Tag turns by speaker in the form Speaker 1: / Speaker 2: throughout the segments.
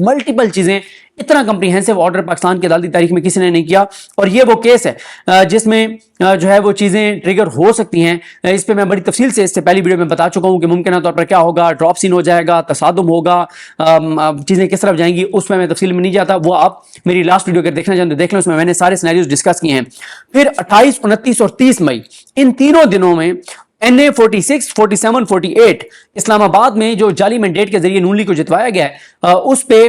Speaker 1: Multiple چیزیں. اتنا comprehensive order Pakistan کی عدالتی تاریخ میں کسی نے نہیں کیا. اور یہ وہ کیس ہے جس میں جو ہے وہ چیزیں ٹریگر ہو سکتی ہیں. اس پہ میں بڑی تفصیل سے اس سے پہلی ویڈیو میں بتا چکا ہوں کہ ممکنہ طور پر کیا ہوگا, ڈراپ سین ہو جائے گا, تصادم ہوگا, چیزیں کس طرف جائیں گی, اس میں تفصیل میں نہیں جاتا. وہ آپ میری لاسٹ ویڈیو اگر دیکھنا چاہیں تو دیکھ لیں, اس میں نے سارے سینیریوز ڈسکس کیے ہیں. پھر 28, 29 اور 30 مئی ان تینوں دنوں میں NA 46, 47, 48 اسلام آباد میں جو جعلی مینڈیٹ کے ذریعے نون لیگ کو جتوایا گیا ہے, اس پہ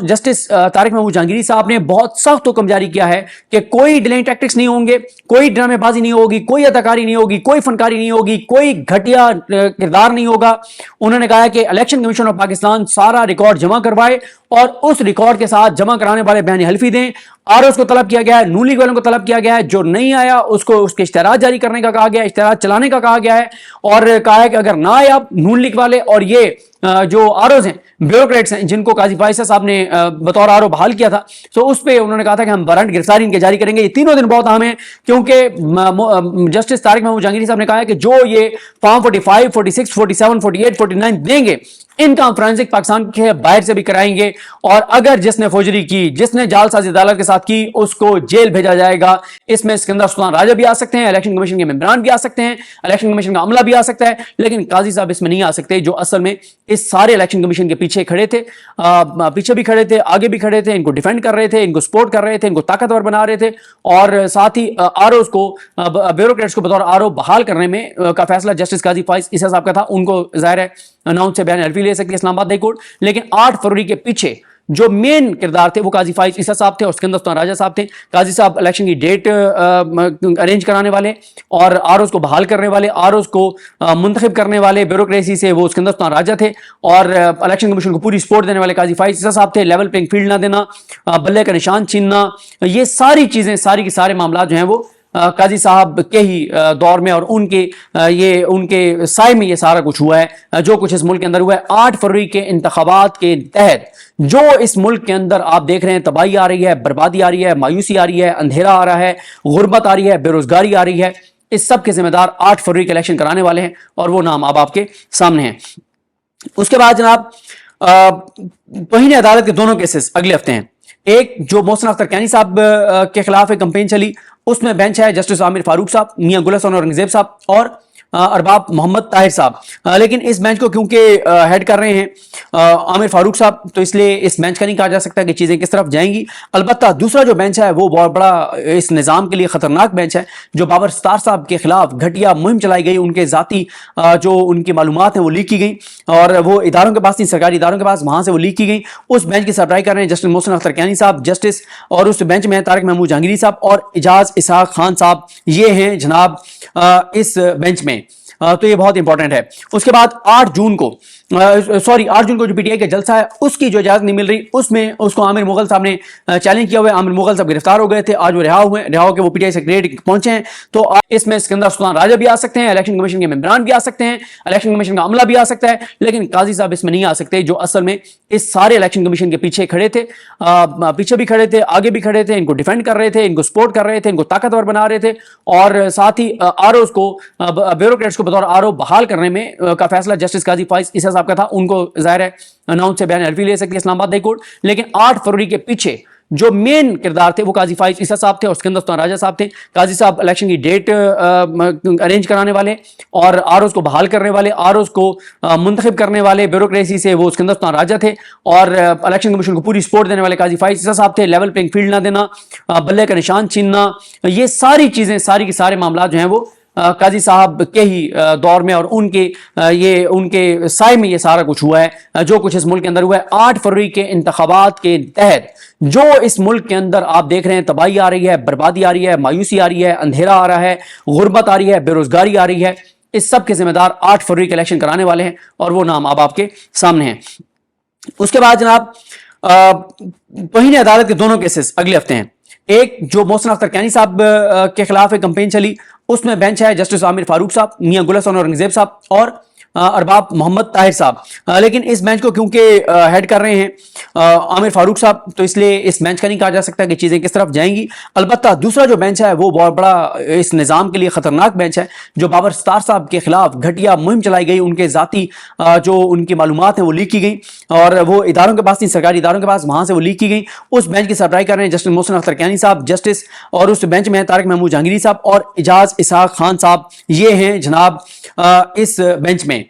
Speaker 1: جسٹس طارق محمود جہانگیری صاحب نے بہت سخت حکم جاری کیا ہے کہ کوئی ڈیلیئنگ ٹیکٹکس نہیں ہوں گے, کوئی ڈرامے بازی نہیں ہوگی, کوئی اداکاری نہیں ہوگی, کوئی فنکاری نہیں ہوگی, کوئی گھٹیا کردار نہیں ہوگا. انہوں نے کہا ہے کہ الیکشن کمیشن آف پاکستان سارا ریکارڈ جمع کروائے اور اس ریکارڈ کے ساتھ جمع کرانے والے بیان حلفی دیں. ROs کو طلب کیا گیا ہے, نون لیگ والوں کو طلب کیا گیا ہے, جو نہیں آیا اس کو اس کے اشتہارات جاری کرنے کا کہا گیا ہے, اشتہارات چلانے کا کہا گیا ہے, اور کہا ہے کہ اگر نہ آیا نون لیگ والے اور یہ جو ROs ہیں, بیوروکریٹس ہیں, جن کو قاضی فائز صاحب نے بطور RO بحال کیا تھا, تو اس پہ انہوں نے کہا تھا کہ ہم وارنٹ گرفتاری ان کے جاری کریں گے. یہ تینوں دن بہت اہم ہیں کیونکہ جسٹس طارق محمود جہانگیری صاحب نے کہا ہے کہ جو یہ فارم 45, 46, 47, 48, 49 دیں گے, ان کا ہم فرانسک پاکستان کے باہر سے بھی کرائیں گے, اور اگر جس نے فوجری کی, جس نے جعل سازی عدالت کے ساتھ کی, اس کو جیل بھیجا جائے گا. اس میں اسکندر سلطان راجہ بھی آ سکتے ہیں, الیکشن کمیشن کے ممبران بھی آ سکتے ہیں, الیکشن کمیشن کا عملہ بھی آ سکتا ہے, لیکن قاضی صاحب اس میں نہیں آ سکتے, جو اصل میں اس سارے الیکشن کمیشن کے پیچھے کھڑے تھے, پیچھے بھی کھڑے تھے, آگے بھی کھڑے تھے, ان کو ڈیفینڈ کر رہے تھے, ان کو سپورٹ کر رہے تھے, ان کو طاقتور بنا رہے تھے, اور ساتھ ہی ROs کو, بیوروکریٹس کو بطور RO بحال کرنے میں کا فیصلہ جسٹس قاضی فائز عیسیٰ صاحب کا تھا. ان کو ظاہر ہے اناؤنس سے بیان حلفی لے سکتی ہے اسلام آباد ہائی کورٹ, لیکن 8 فروری کے پیچھے جو مین کردار تھے وہ قاضی فائز عیسیٰ صاحب تھے اور اسکندر سلطان راجہ صاحب تھے. قاضی صاحب الیکشن کی ڈیٹ ارینج کرانے والے اور ROs کو بحال کرنے والے, ROs کو منتخب کرنے والے بیوروکریسی سے وہ اسکندر سلطان راجہ تھے, اور الیکشن کمیشن کو پوری سپورٹ دینے والے قاضی فائز عیسیٰ صاحب تھے. لیول پلینگ فیلڈ نہ دینا, بلے کا نشان چھیننا, یہ ساری چیزیں, ساری کے سارے معاملات جو ہیں وہ قاضی صاحب کے ہی دور میں اور ان کے سائے میں یہ سارا کچھ ہوا ہے, جو کچھ اس ملک کے اندر ہوا ہے. 8 فروری کے انتخابات کے تحت جو اس ملک کے اندر آپ دیکھ رہے ہیں تباہی آ رہی ہے, بربادی آ رہی ہے, مایوسی آ رہی ہے, اندھیرا آ رہا ہے, غربت آ رہی ہے, بے روزگاری آ رہی ہے, اس سب کے ذمہ دار 8 فروری کے الیکشن کرانے والے ہیں, اور وہ نام اب آپ کے سامنے ہیں. اس کے بعد جناب توہین عدالت کے دونوں کیسز اگلے ہفتے ہیں. ایک جو محسن اختر کینی صاحب کے خلاف ایک کمپین چلی, اس میں بینچ ہے جسٹس عامر فاروق صاحب, میاں گل حسن اورنگزیب صاحب اور ارباب محمد طاہر صاحب. لیکن اس بینچ کو کیونکہ ہیڈ کر رہے ہیں عامر فاروق صاحب, تو اس لیے اس بینچ کا نہیں کہا جا سکتا کہ چیزیں کس طرف جائیں گی. البتہ دوسرا جو بینچ ہے وہ بہت بڑا اس نظام کے لیے خطرناک بینچ ہے, جو بابر ستار صاحب کے خلاف گھٹیا مہم چلائی گئی, ان کے ذاتی جو ان کی معلومات ہیں وہ لیک کی گئی, اور وہ اداروں کے پاس نہیں, سرکاری اداروں کے پاس, وہاں سے وہ لیک کی گئی. اس بینچ کی سربراہی کر رہے ہیں جسٹس محسن اختر کینی صاحب جسٹس, اور اس بینچ میں طارق محمود جہانگیری صاحب اور اعجاز اسحاق خان صاحب, یہ ہیں جناب اس بینچ میں. تو یہ بہت امپورٹنٹ ہے. اس کے بعد 8 جون کو جو پی ٹی آئی کا جلسہ ہے اس کی جو اجازت نہیں مل رہی, اس میں اس کو عامر مغل صاحب نے چیلنج کیا ہوا ہے. عامر مغل صاحب گرفتار ہو گئے تھے, آج وہ رہا ہو کے وہ پی ٹی آئی سیکریٹریٹ پہنچے ہیں. تو اس میں اسکندر سلطان راجہ بھی آ سکتے ہیں, الیکشن کمیشن کے ممبران بھی آ سکتے ہیں, الیکشن کمیشن کا عملہ بھی آ سکتا ہے, لیکن قاضی صاحب اس میں نہیں آ سکتے, جو اصل میں اس سارے الیکشن کمیشن کے پیچھے کھڑے تھے, پیچھے بھی کھڑے تھے, آگے بھی کھڑے تھے, ان کو ڈیفینڈ کر رہے تھے, ان کو سپورٹ کر رہے تھے, ان کو طاقتور بنا رہے تھے, اور ساتھ ہی ROs کو, بیوروکریٹس کو بطور RO بحال کرنے میں کا فیصلہ جسٹس قاضی فائز عیسیٰ صاحب کا تھا. ان کو ظاہر ہے اناؤنس سے بیان حلفی لے سکتی ہے اسلام آباد ہائی کورٹ, لیکن 8 فروری کے پیچھے جو مین کردار تھے وہ قاضی فائز عیسیٰ صاحب تھے اور اسکندر سلطان راجہ صاحب تھے. قاضی صاحب الیکشن کی ڈیٹ ارینج کرانے والے اور ROs کو بحال کرنے والے, ROs کو منتخب کرنے والے بیوروکریسی سے وہ اسکندر سلطان راجہ تھے, اور الیکشن کمیشن کو پوری سپورٹ دینے والے قاضی فائز عیسیٰ صاحب تھے. لیول پلینگ فیلڈ نہ دینا, بلے کا نشان چھیننا, یہ ساری چیزیں, ساری کے سارے معاملات جو ہیں وہ قاضی صاحب کے ہی دور میں اور ان کے سائے میں یہ سارا کچھ ہوا ہے, جو کچھ اس ملک کے اندر ہوا ہے. 8 فروری کے انتخابات کے تحت جو اس ملک کے اندر آپ دیکھ رہے ہیں تباہی آ رہی ہے, بربادی آ رہی ہے, مایوسی آ رہی ہے, اندھیرا آ رہا ہے, غربت آ رہی ہے, بے روزگاری آ رہی ہے, اس سب کے ذمہ دار 8 فروری کے الیکشن کرانے والے ہیں, اور وہ نام اب آپ کے سامنے ہیں. اس کے بعد جناب توہین عدالت کے دونوں کیسز اگلے ہفتے ہیں. ایک جو محسن اختر کینی صاحب کے خلاف ایک کمپین چلی, اس میں بینچ ہے جسٹس عامر فاروق صاحب, میاں گل حسن اورنگزیب صاحب اور ارباب محمد طاہر صاحب، لیکن اس بینچ کو کیونکہ ہیڈ کر رہے ہیں عامر فاروق صاحب، تو اس لیے اس بینچ کا نہیں کہا جا سکتا کہ چیزیں کس طرف جائیں گی. البتہ دوسرا جو بینچ ہے وہ بہت بڑا اس نظام کے لیے خطرناک بینچ ہے، جو بابر ستار صاحب کے خلاف گھٹیا مہم چلائی گئی، ان کے ذاتی جو ان کی معلومات ہیں وہ لیک کی گئی، اور وہ اداروں کے پاس نہیں، سرکاری اداروں کے پاس، وہاں سے وہ لیک کی گئی. اس بینچ کی سربراہی کر رہے ہیں جسٹس محسن اختر کیانی صاحب جسٹس، اور اس بینچ میں طارق محمود جہانگیری صاحب اور اعجاز اسحاق خان صاحب، یہ ہیں جناب اس بینچ میں.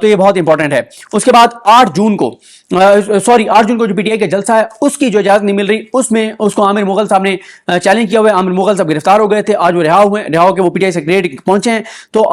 Speaker 1: تو یہ بہت امپورٹنٹ ہے. اس کے بعد 8 جون کو جو پی ٹی آئی کا جلسہ ہے اس کی جو اجازت نہیں مل رہی، اس میں اس کو عامر مغل صاحب نے چیلنج کیا ہوا ہے. عامر مغل صاحب گرفتار ہو گئے تھے، آج وہ رہا ہو کے وہ پی ٹی آئی سیکریٹریٹ پہنچے ہیں. تو